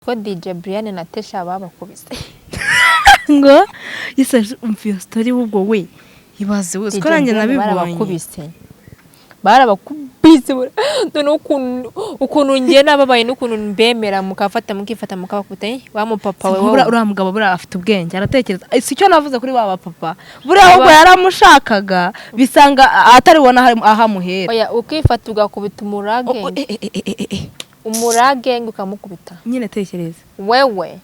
ko DJ Bruanne na Tesha babakubise ngo yise umfiyo story ubwo we ibaze wose ko nanjye nabibonye barabakubise none ukuntu ngiye nababaye n'ukuntu mbemera mukafata mukabakubita wa mu papa we uriya mugabo buriya afite ubwenge aratekereza si cyo navuze kuri wa papa buriya ahubwo yaramushakaga bisanga ataribona ahamuhera oya ukifata ugakubita umurage ukamukubita nyine tekereza wewe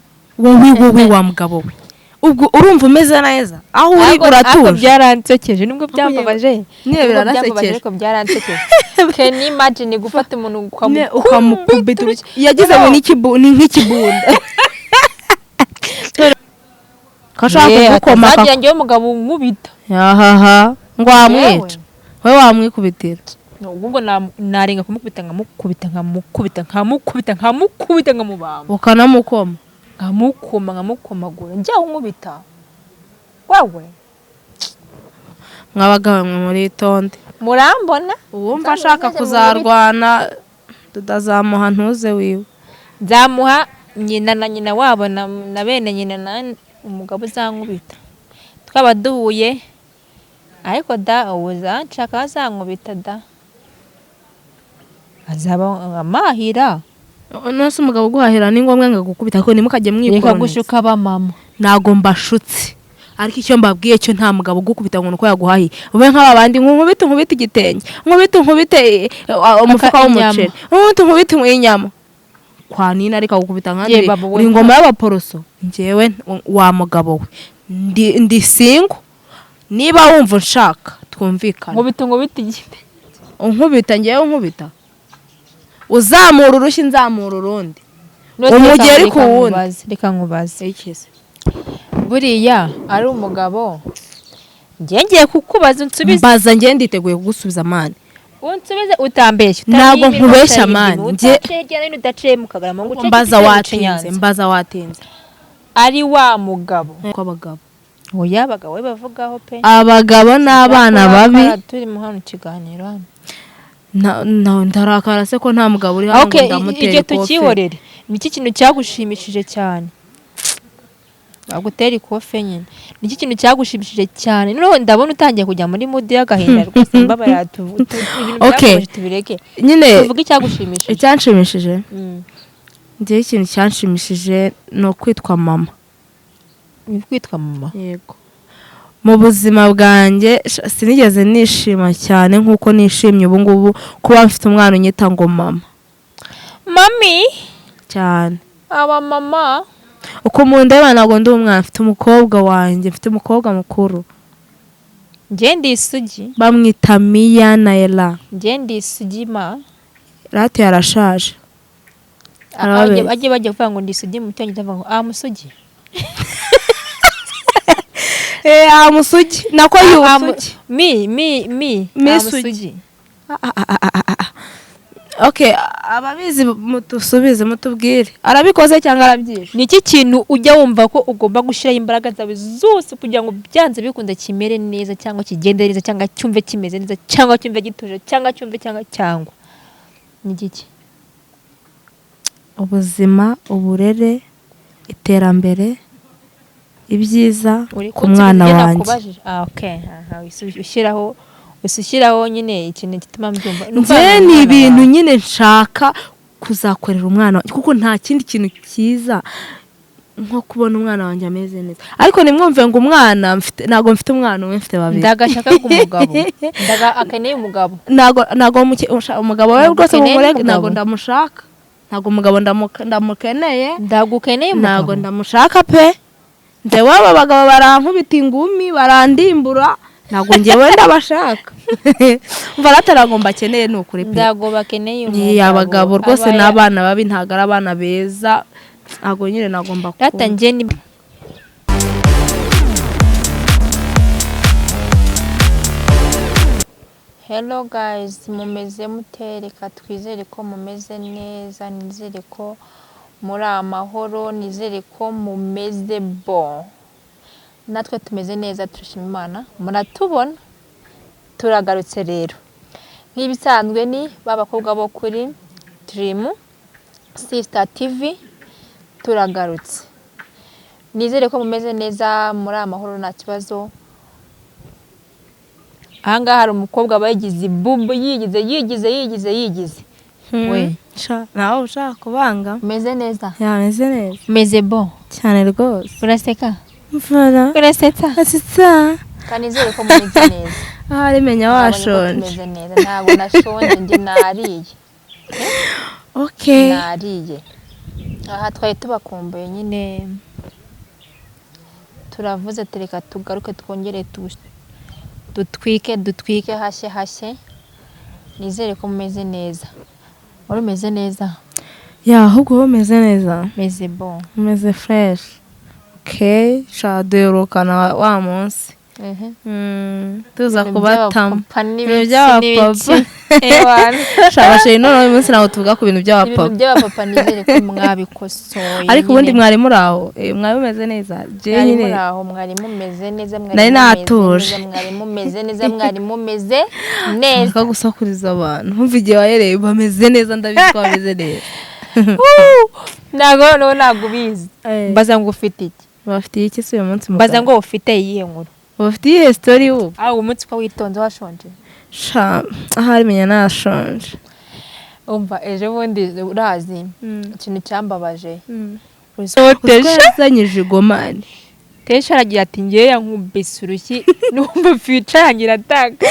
wa mugabo we ubwo urumva umeze neza aho uri uratuje byaransekeje nibwo byambabaje niye biranasekeje ko byaransekeje can you imagine gufata umuntu ukamukubita yagize ngo ni nk'ikibunda kashaka gukoma kagiye umugabo nkubita yahaha ngo amwica we wamwikubitira ubwo narenga kumukubita nkamubamba ukanamukoma nkamukomagura njya unkubita wawe mwabagabo muri tonde murambona uwumva ashaka kuzarwana tudazamuha ntuze wiwe nzamuha nyina na nyina wabo na bene nyina na umugabo uzankubita twaba duhuye ariko da uza nshaka azankubita da azaba amahira nose umugabo guhahira ni ngombwa ngo gukubita ko nimukajye mwikora reka gushuka ba mama nago mbashutse ariko icyo mbabwiye cyo nta mugabo gukubita ngo nuko yaguhahiye ube nk'abandi nkubita igitenge nkubita umufuka w'umuceri nkubita inyama kwa nina ariko gukubita nkandi uri ngoma y'abaporoso njyewe wa mugabo we ndi singo niba wumva nshaka twumvikana nkubita igitenge njyewe nkubita uzamura urushyi nzamura urundi umugeri ku wundi reka nkubaze buriya ari umugabo ngiye kukubaza unsubize mbaza ngiye nditeguye kugusubiza amani unsubize utambeshye ntabwo nkubeshya amani mbaza watinze ari wa mugabo kw'abagabo oya abagabo we bavugaho pe abagabo n'abana babi turi mu hano kiganiro hano ndarakara se ko nta mugabo uri hano ndamutera ikofe tukihorere niki kintu cyagushimishije cyane bagutera ikofe nyine niki kintu cyagushimishije cyane none ndabona utangiye kujya muri mood y'agahinda rwose mbaba tubireke nyine tuvuga icyagushimishije icyanshimishije ngiye ikintu cyanshimishije no kwitwa mama yego mu buzima bwanjye sinigeze nishima cyane nkuko nishimye ubu ngubu kuba mfite umwana unyita ngo mama mami cyane aba mama uko mu ndeba ntabwo ndi umwana mfite umukobwa wanjye mfite umukobwa mukuru njye ndi isugi bamwita Miya na Ella njye ndi isugi ma rati yarashaje bajye kuvuga ngo ndi isugi mu cyongereza bavuga ngo musugi amusugi nako yusugi mi sugi okay ababizi mutusubize mutubwire arabikoze cyangwa arabyishe niki kintu ujya wumva ko ugomba gushira imbaraga zawe zose kugira ngo byanze bikunda kimere neza cyangwa kigende neza cyangwa cyumve kimeze neza cyangwa cyumve gituje cyangwa cyumve cyangwa nigiki ubuzima uburere iterambere ibyiza ku mwana wanjye okay ushyiraho nyine ikintu gituma mbyumva nje ni ibintu nyine nshaka kuzakorera umwana kuko nta kindi kintu cyiza nko kubona umwana wanjye ameze neza ariko nimwumve ngo umwana ntago mfite umwana umwe mfite babiri ndagashaka umugabo akeneye umugabo ntago umugabo we rwose mumurege ntago ndamushaka ntago umugabo ndamukeneye ntago ndamushaka pe ndewe aba bagabo barankubita ingumi barandimbura ntago ngewe ndabashaka mva rataragomba akeneye n'ukuri pe ndago bakeneye umugabo abagabo rwose n'abana babi ntago ari abana beza ntago nyine nagomba ratangiye ni Hello guys mumeze mutereka twizere ko mumeze neza nizere ko muri amahoro nizere ko mumeze bon natwe tumeze neza turashima Imana muratubona turagarutse rero nk'ibisanzwe ni babakobwa bo kuri Dream Sister TV turagarutse. Nizere ko mumeze neza muri amahoro nta kibazo. Ahangaha hari umukobwa bayigize bubu yigize. We nawe ushaka kubanga meze neza. yameze neza Meze bon. cyane rwose. Uraseka? mfana Urasetsa? asitsa Kanizere ko mumeze neza. ahari menya washonje. Meze neza. Ntabwo nashonje njye nariye. Okay. Nariye. Aha twari tubakumbuye nyine. Turavuze tereka tugaruke twongere dutwike hashye. Nizere ko mumeze neza. Wari umeze neza? Ya ahubwo umeze neza. Meze bon. Umeze fresh. Okay, shaderukana wa munsi. Tuza kubatama. By'abapapa. Shabashe none uyu munsi nawo tuvuga ku bintu by'abapapa. Ibintu by'abapapa nizere ko mwabikosoye. Ariko ubundi mwari muri aho, mwari mumeze neza. Je nyine muri aho mwari mumeze neza, Nari natuje. mwari mumeze neza. Ka gusakuriza abantu. Umva igihe wahereye bameze neza ndabizi ko bameze neza. Ntago bizi. Mbaza ngo ufite iki? Bafite iki se uyu munsi mukora? Mbaza ngo ufite iyihe nkuru? Bafite iyi story ubu. Uyu munsi ko witonze washonje. Ahari menya nashonje. Umva ejo bundi urazi ikintu cyambabaje. Tesha zanyije gomani. Tesha aragiye ati ngiye yankubise urushyi numva ficarangira ataka.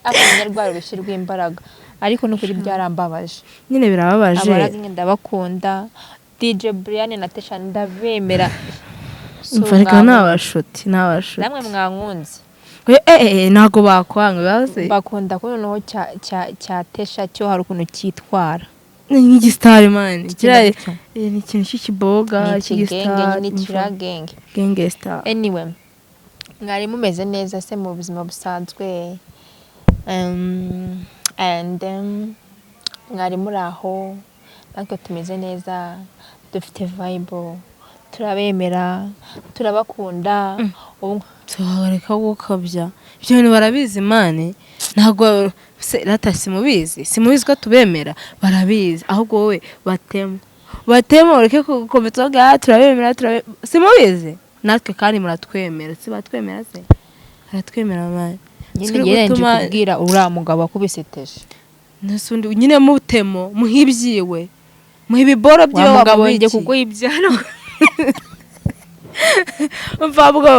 Akanyarwara rushirwa imbaraga. Ariko nukuri byarambabaje. Nyine birababaje. Abarazi ndabakunda. DJ Bruanne na Tesha ndabemera. Mfarika n'abashuti. Namwe mwankunze. Nago bakwanga baze. Bakunda ko noneho cya Tesha cyo hari ukuntu cyitwara. Ni star man. Kiraye ni ikintu cy'ikiboga cy'igistar. Ni kiragenge. Genge star. Anyway. Mwari mumeze neza se mu buzima busanzwe. Mwari muri aho. Natwe tumeze neza. Dufite vibe. Turabemera. Turabakunda. Tuhagarika gukabya. Ibyo bintu barabizi mane. Ntago simubizi ko tubemera barabizi ahubwo wowe batemo ureke kukomeza turabemera simubizi natwe kandi muratwemera si batwemera se aratwemera mane nyine kubwira uriya mugabo akubise Tesha nasundi nyine mutemo muhibyiwe muhibiboro byo mugabo ngiye kuguha ibyano mvabwo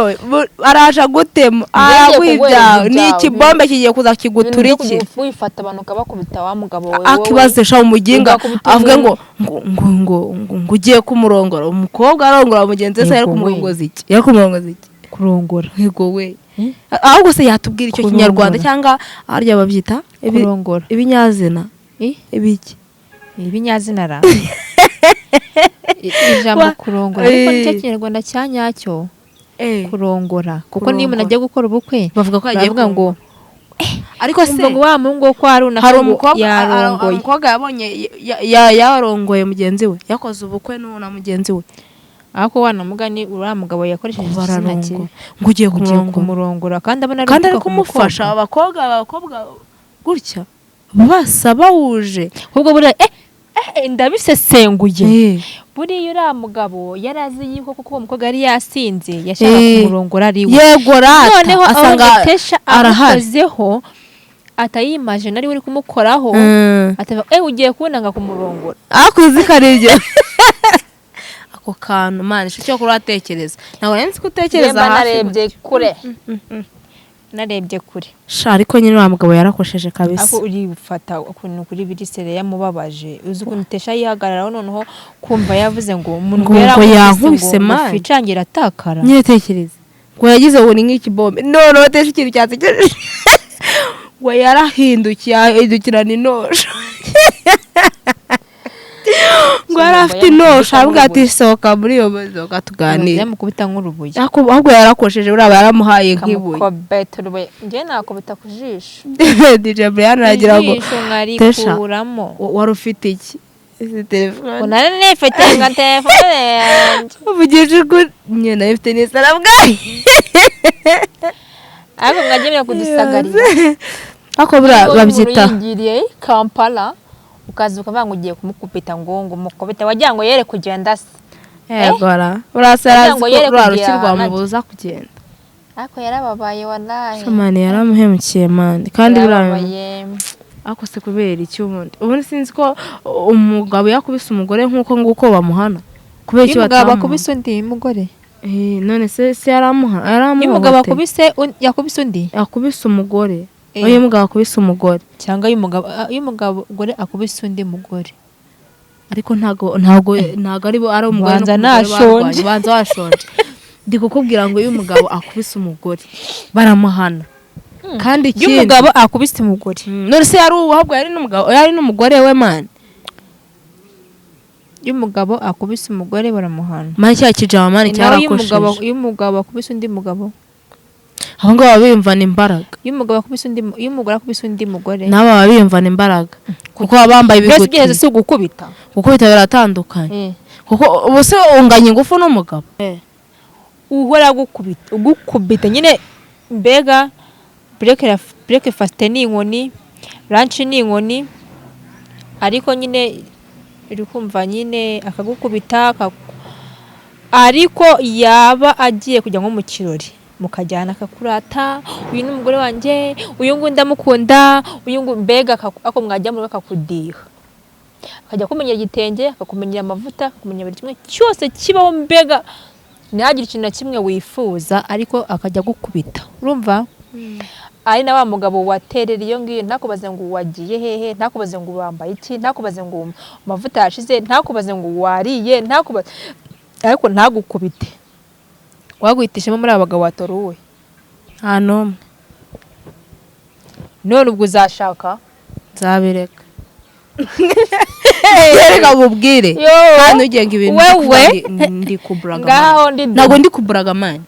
araje gutema aragwibya niki bombe kigiye kuza kigutura iki wifata abantu kabakubita wa mugabo wewe akibazesha umuginga avuge ngo ugiye kumurongora umukobwa arongora mugenzi se yari kumurongoza iki kurongora yego we ahubwo se yatubwira icyo kinyarwanda cyangwa arya babyita kurongora ibinyazina ibiki ibinyazina ra ijambo kurongora ariko nicyo kinyarwanda cyanyacyo kurongora kuko niba umuntu agiye gukora ubukwe bavuga ko agiye ngo ariko se ngo wa mungu ko hari umukobwa yabonye yarongoye mugenzi we yakoze ubukwe na mugenzi we ariko wana mugani uriya mugabo yakoresheje izina cye ngo ugiye kumurongora kandi abona ari kumufasha abakobwa gutya basaba wuje ahubwo buriya ndabisesenguye buriya uriya mugabo yarazi yuko kuko uwo mukobwa yari yasinze yashaka kumurongora ari we yego rata noneho asanga Tesha arahazeho atayimaje nari uri kumukoraho atava ugiye kubonanga kumurongora akuzi karibyo ako kantu mani cyo kuratekereza nawe nzi kutekereza hafi narebye kure ariko nyine wa mugabo yarakosheje kabisa ako uri ufata ukuntu kuri birisere yamubabaje uzi ukuntu Tesha yihagararaho noneho kumva yavuze ngo umuntu yankubise mani ficangira atakara nyine tekereza ngo yagize ngo ni nk'iki bombe none Tesha ikintu cyatsekeje ngo yarahindukiye ahindukirana inosha ngo yarafite inosha avuga ati sohoka muri iyo modoka tuganire yamukubita nk'urubuye ahubwo yarakosheje uraba yaramuhaye nk'ibuye njye nakubita ku jisho DJ Bruanne aragira ngo Tesha wari ufite iki izi telefone unari nifite nka telefone yanjye uvugije ko nyine ifite n'isarabwayi ariko mwagemera kudusagarira ako babyita yigiriye Kampala ukaza ukavuga ngo ugiye kumukubita ngo umukubite wagira ngo yere kugenda se egora urasara rurarukirwa mubuza kugenda ariko yarababaye wallahi shamani yaramuhemukiye mande kandi yarababaye ako se kubera iki ubundi sinzi ko umugabo yakubise umugore nkuko bamuhana kubera iki umugabo akubise undi mugore none se yaramuha umugabo yakubise undi yakubise umugore uyu mugabo akubise umugore cyangwa uyu mugabo gore akubise undi mugore ariko ntago ari umugore nashonje banza washonje ndi kukubwira ngo uyu mugabo akubise umugore baramuhana kandi ikindi umugabo akubise umugore none se ahubwo yari n'umugore we man umugabo akubise umugore baramuhana man cya kijama man cyarakosheje uyu mugabo akubise undi mugabo abo ngabo bimvana imbaraga umugore akubise undi mugore nabo baba bimvana imbaraga kuko bambaye ibiguti mbese si gukubita biratandukanye kuko ubu se unganya ingufu n'umugabo uhora gukubita nyine mbega breakfast ni inkoni lunch ni inkoni ariko nyine uri kumva nyine akagukubita ariko yaba agiye kujya nko mu kirori mukajyana akakurata uyu ni umugore wanjye uyu nguyu ndamukunda uyu nguyu mbega ako mwajya muri akakudiha akajya kumenyera igitenge akakumenyera amavuta akakumenyera buri kimwe cyose kibaho mbega ntihagire ikintu na kimwe wifuza ariko akajya gukubita urumva ari na wa mugabo waterera iyo ngiyo ntakubaze ngo wagiye hehe ntakubaze ngo wambaye iki ntakubaze ngo amavuta yashize ntakubaze ngo wariye ariko ntagukubite waguhitishemo muri abagabo watoruwe nta n'umwe none ubwo uzashaka nzabireka reka mubwire kandi ugenga ibintu ndi kuburaga ntabwo ndi kuburaga mani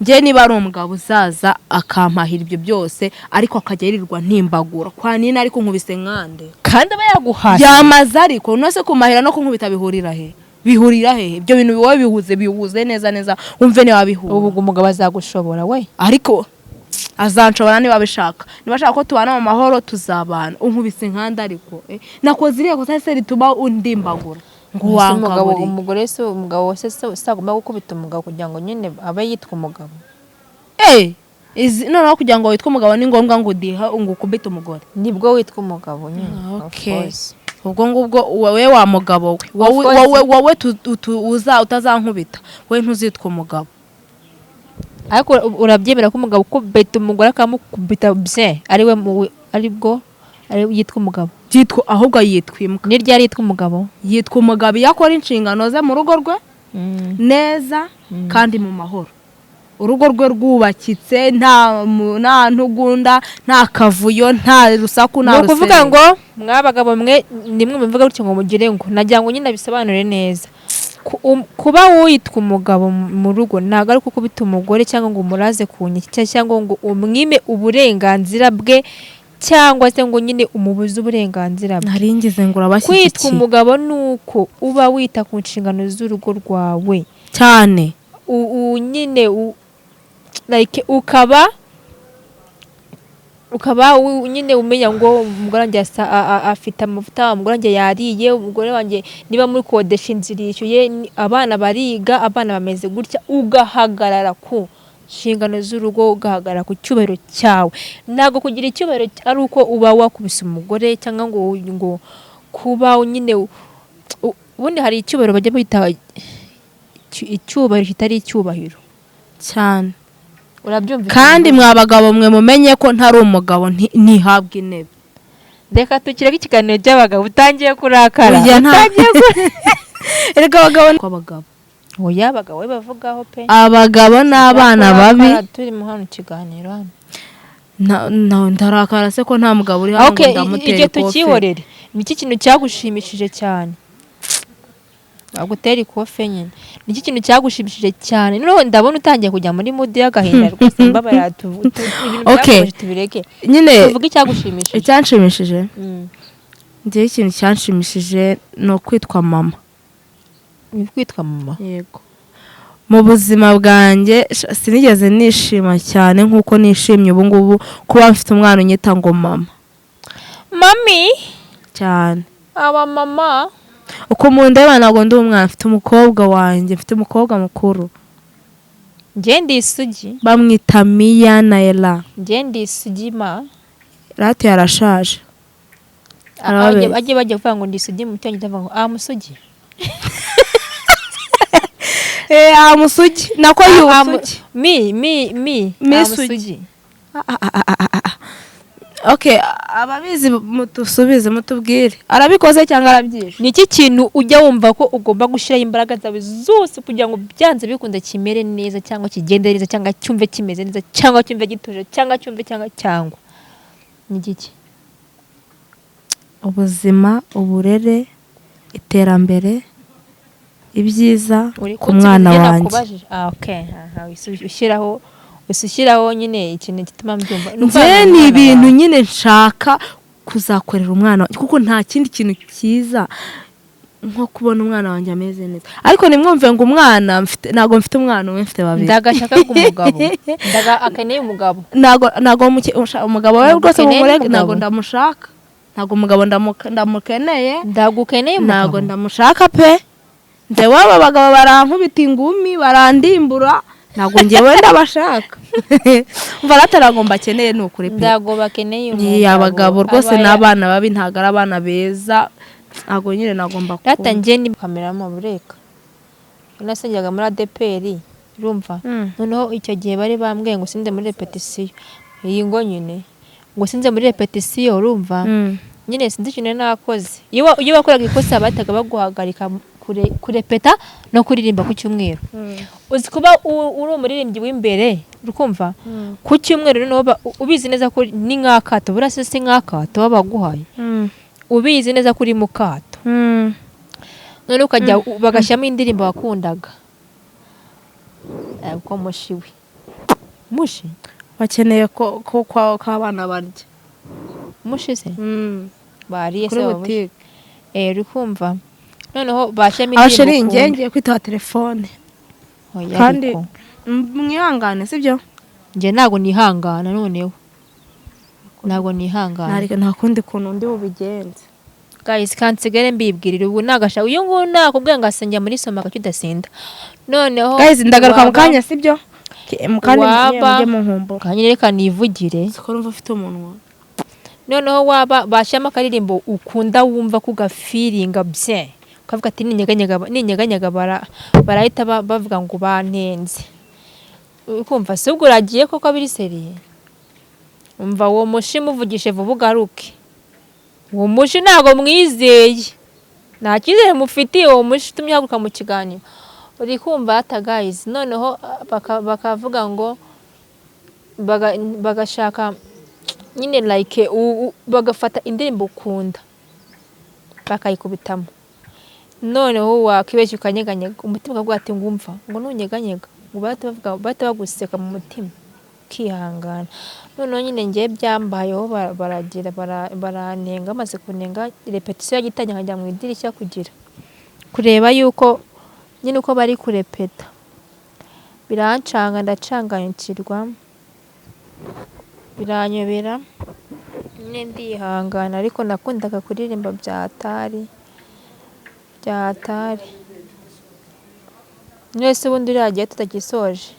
njye niba ari umugabo uzaza akampahira ibyo byose ariko akajya yirirwa ntimbagura kwa nina ariko nkubise nkande kandi aba yaguhaye byamaze ariko nose kumahira no kunkubita bihurira he ibyo bintu wowe bihuze neza wumve niba bihuze ubu umugabo azagushobora we ariko azanshobora niba bishaka ko tubana mu mahoro tuzabana unkubise nkande ariko nakoze iriya kosa se rituma undimbagura ngo wangabure umugabo wese agomba gukubita umugabo kugira ngo nyine abe yitwa umugabo noneho kugira ngo witwe umugabo ni ngombwa ngo udiha ngo ukubite umugore nibwo witwa umugabo nyine ubwo ngubwo wowe wa mugabo we wowe utazankubita we ntuzitwa umugabo ariko urabyemera ko umugabo ukubita umugore akamukubita bye aribwo yitwa umugabo ahubwo yitwa imbwa ni ryari yitwa umugabo yitwa umugabo iyo akora inshingano ze mu rugo rwe neza kandi mu mahoro urugo rwe rwubakitse nta ntugunda nta kavuyo nta rusaku nta rusenge. Ni ukuvuga ngo mwabagabo mwe nimwe muvuga gutyo ngo mugire ngo nagira ngo nyine bisobanure neza kuba witwa umugabo mu rugo ntabwo ari kubita umugore cyangwa ngo umuraze ku nyiki cyangwa ngo umwime uburenganzira bwe cyangwa se ngo nyine umubuze uburenganzira bwe. Naringize ngo urabashyigikiye. Kwitwa umugabo nuko uba wita ku nshingano z'urugo rwawe cyane nyine like ukaba nyine umenya ngo umugore wanjye afite amavuta, umugore wanjye yariye, umugore wanjye niba muri kodesha inzira yishyuye, abana bariga, abana bameze gutya, ugahagarara ku nshingano z'urugo, ugahagarara ku cyubahiro cyawe. Ntabwo kugira icyubahiro ari uko uba wakubise umugore cyangwa ngo kuba nyine ubundi hari icyubahiro bajya bita icyubahiro kitari icyubahiro cyane. Urabyumva? Kandi mwabagabo mwe mumenye ko ntari umugabo ntihabwa intebe. Reka tukireke ikiganiro cy'abagabo utangiye kurakara. Erega abagabo oya abagabo bavugaho pe. Abagabo n'abana babi turi mu hano kiganiro hano. Ndarakara se ko nta mugabo uri hano ngo ndamutera ikofe. Tukihorere. Niki kintu cyagushimishije cyane? Agutera ikofe nyine. Niki kintu cyagushimishije cyane? Noneho ndabona utangiye kujya muri mood y'agahinda rwose mbabara Okay. Tubireke. Nyine tuvuga icyagushimishije. Icyanshimishije. Ndiye ikintu cyanshimishije no kwitwa mama. Kwitwa mama? Yego. Mu buzima bwanjye sinigeze nishima cyane nkuko nishimye ubu ngubu kuba mfite umwana unyita ngo mama. Mami cyane. aba mama uko mundeba ntabwo ndi umwana, mfite umukobwa wanjye, mfite umukobwa mukuru. njye ndi isugi, Bamwita Mia na Ella. njye ndi isugi ma. Rati yarashaje. Ajye bajya kuvuga ngo ndi isugi mu cyongereza bavuga ngo musugi. Musugi nako yusugi. Mi sugi. Okay, ababizi mutusubize mutubwire. Arabikoze cyangwa arabyishe? Ni iki kintu ujya wumva ko ugomba gushira imbaraga zawe zose kugira ngo byanze bikunda kimere neza cyangwa kigende neza cyangwa cyumve kimeze neza cyangwa cyumve gituje cyangwa cyangwa ni iki? Ubuzima, uburere, iterambere, ibyiza ku mwana wanjye. Okay, ushyiraho nyine ikintu gituma mbyumva. Nje ni ibintu nyine nshaka kuzakorera umwana kuko nta kindi kintu cyiza nko kubona umwana wanjye ameze neza. Ariko nimwumve ngo umwana mfite, nago mfite umwana umwe, mfite babiri. Ndagashaka umugabo. Akeneye umugabo. Nago umugabo we rwose mumureke, nago ndamushaka. Nago umugabo ndamukeneye. Ndagukeneye umugabo. Nago ndamushaka pe. Ndewe aba bagabo barankubita ingumi, barandimbura. Nago ngewe ndabashaka. Umva rataragomba akeneye n'ukuri pe. Ndago bakeneye umugabo. Ni abagabo rwose n'abana babi, ntago ari abana beza. Nago nyine nagomba ko. Rata nje ni kamera mu bureka. Nasengeraga muri ADPR, urumva? Noneho icyo gihe bari bambwiye ngo sinde muri repetition. Iyi ngo nyine ngo sinze muri repetition, urumva? Nyine sinzi ikintu nakoze. Iyo wakoraga ikosa bataga baguhagarika kurepeta no kuririmba ku cyumweru. Uzi kuba uri umuririmbyi w'imbere, urukumva? Ku cyumweru no ubizi neza ko ni nkakato, burase se nkakato babaguhaye. Ubizi neza ko uri mu kato. None ukajya bagashyamo indirimbo wakundaga. Uko mushiwe. Mushi bakeneye ko abana barya. Mushi se? Bariye se babuye. Urukumva? Noneho bashyamo indirimbo. Ngiye kwitaba telefone. Kandi mwihangane sibyo? Nje nago nihangana noneho. Nago nihangana. Nta kundi kuntu ndi bubigenze. Guys, kansigere mbibwirira ubu nagasha uyu ngo nakubwiye ngasengera muri soma gacyudasinda. Noneho guys, ndagaruka mukanya sibyo? Mukanya mujye mu nkumbo. Kanyine reka nivugire. Siko numva ufite umunwa. Noneho waba bashyama karirimbo ukunda wumva ku gafiringa bye. Ukavuga ati ninyeganyaga barahita bavuga ngo bantenze. Ukumva se ubwo uragiye koko abiri seriye. Umva uwo mushi muvugishe vuba ugaruke. Uwo mushi ntago mwizeye. Nta kizere mufitiye uwo mushi tumye haguruka mu kiganiro. Uri kumva ata guys, noneho bakavuga ngo bagashaka nyine like bagafata indirimbo ukunda bakayikubitamo. Noneho wakibeshye ukanyeganyega umutima ukavuga ati ngumva ngo nunyeganyega ngo bahita baguseka mu mutima ukihangana. Noneho nyine ngiye byambayeho baragira baranenga, amaze kunenga repetition yagitangira nkajya mu idirishya kugira kureba yuko nyine uko bari kurepeta. Birancanga ndacanganyikirwa, biranyobera nyine ndihangana, ariko nakundaga kuririmba byatari. Mwese ubundi uragiye tutagisoje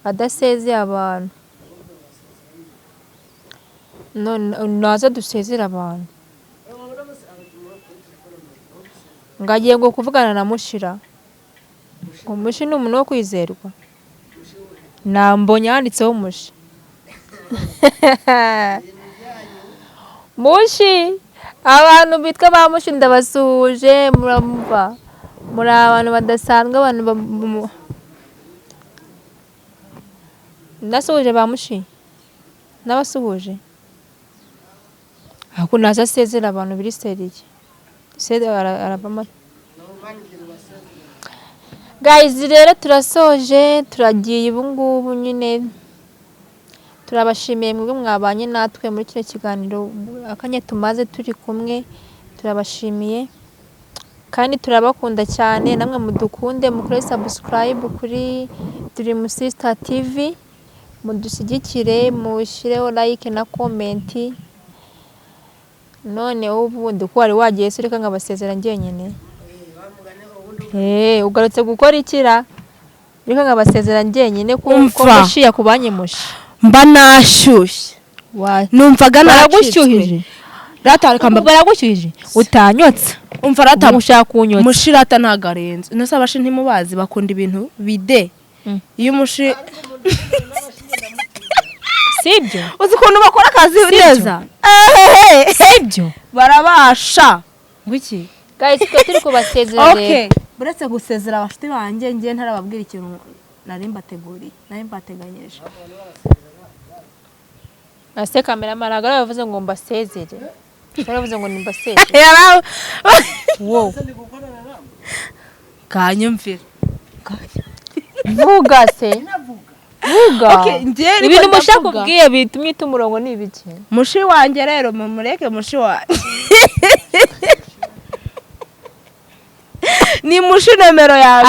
adasezeye abantu. None naza dusezera abantu. Ngagiye ngo kuvugana na Mushira. Ngo Mushi ni umuntu wo kwizerwa. Nambonye handitseho Mushi. Mushi abantu bitwa ba Mushi ndabasuhuje, muramva muri abantu badasanzwe, abantu nasuhuje ba Mushi nabasuhuje. Ako naza sezera abantu biri seriye. Arabama. Guys, rero turasoje, turagiye ubu ngubu nyine. Turabashimiye mwebwe mwabanye natwe muri kino kiganiro akanya tumaze turi kumwe. Turabashimiye kandi turabakunda cyane, namwe mudukunde, mukore subscribe kuri Dream Sister TV, mudushyigikire, mushireho like na comment. none ubundi ko wari wagiye se reka nkabasezera njyenyine ugarutse gukora ikira reka nkabasezera njyenyine ko mushiya kubanye mushi mba nashyushye numvaga baragushyuhije baragushyuhije utanyotse umva rata ushaka kunyotsa mushirata ntagarenze nose abashi ntimubazi bakunda ibintu bide iyo mushi sibyo uzi ukuntu bakora akazi neza sibyo barabasha ngwiki guys turi kubasezera okay buretse gusezera abafite banjye ngiye ntarababwira ikintu nari mbateganyije ase kamera maragara yavuze ngo mbasezere yaravuze ngo nimbasezere wow kanyumvira vuga se vuga okay ngiye ibintu mushaka kubwiye bitumye tumurongo nibiki mushi wanjye rero mumureke mushi wanjye ni mushi nomero yawe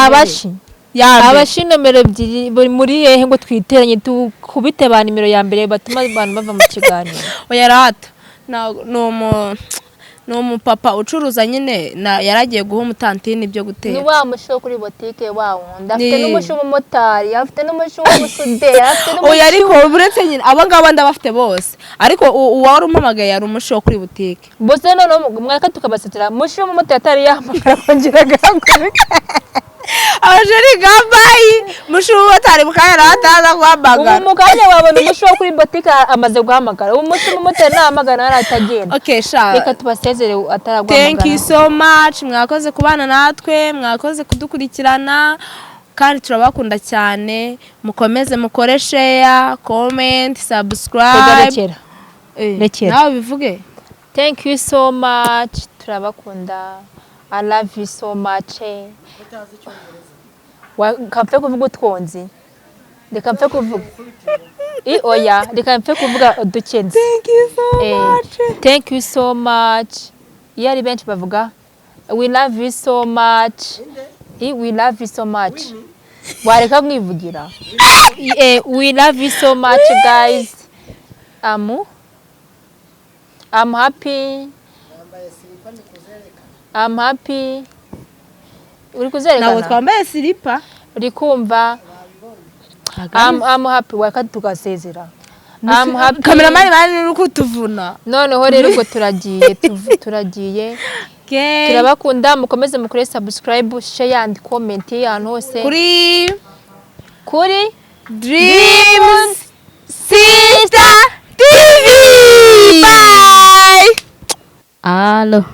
abashi nomero 2 muri yehe ngo twiteranye tukubite ba nimero ya mbere batuma abantu bava mu kiganiro oya rata no papa ucuruza nyine yaragiye guha umutantini byo gutera ni wa musho kuri boutique wawunda afite n'umusho umumotari afite n'umusho w'umusuderi afite n'umusho oya ariko buretse nyine abangaba ndabafite bose ariko uwari umpamagaye yari umusho kuri boutique bose none mwaka tukabasetera musho w'umumotari atari yahamagara kongera gakubika abajeri gabayi musho w'umumotari mukanya rataza guhamagara umukanya wabona umusho kuri boutique amaze guhamagara umusho w'umumotari nahamagara aratagenda okay sha reka tubasezere ataragwa thank you so much mwakoze kubana natwe mwakoze kudukurikirana kandi turabakunda cyane mukomeze mukore share comment subscribe nawe bivuge thank you so much turabakunda I love you so much kapfe kuvuga utwonzi reka mpfe kuvuga oya reka mpfe kuvuga udukenzi thank you so much iyo ari benshi bavuga we love you so much we love you so much wareka mwivugira we love you so much guys I'm happy uri kuzerekana nawe twambaye silipa uri kumva I'm happy waka tugasezera I'm happy cameraman bari uri kutuvuna noneho rero ubwo turagiye turabakunda mukomeze mukore subscribe share and comment ahantu hose kuri Dreams Sister TV bye. Allo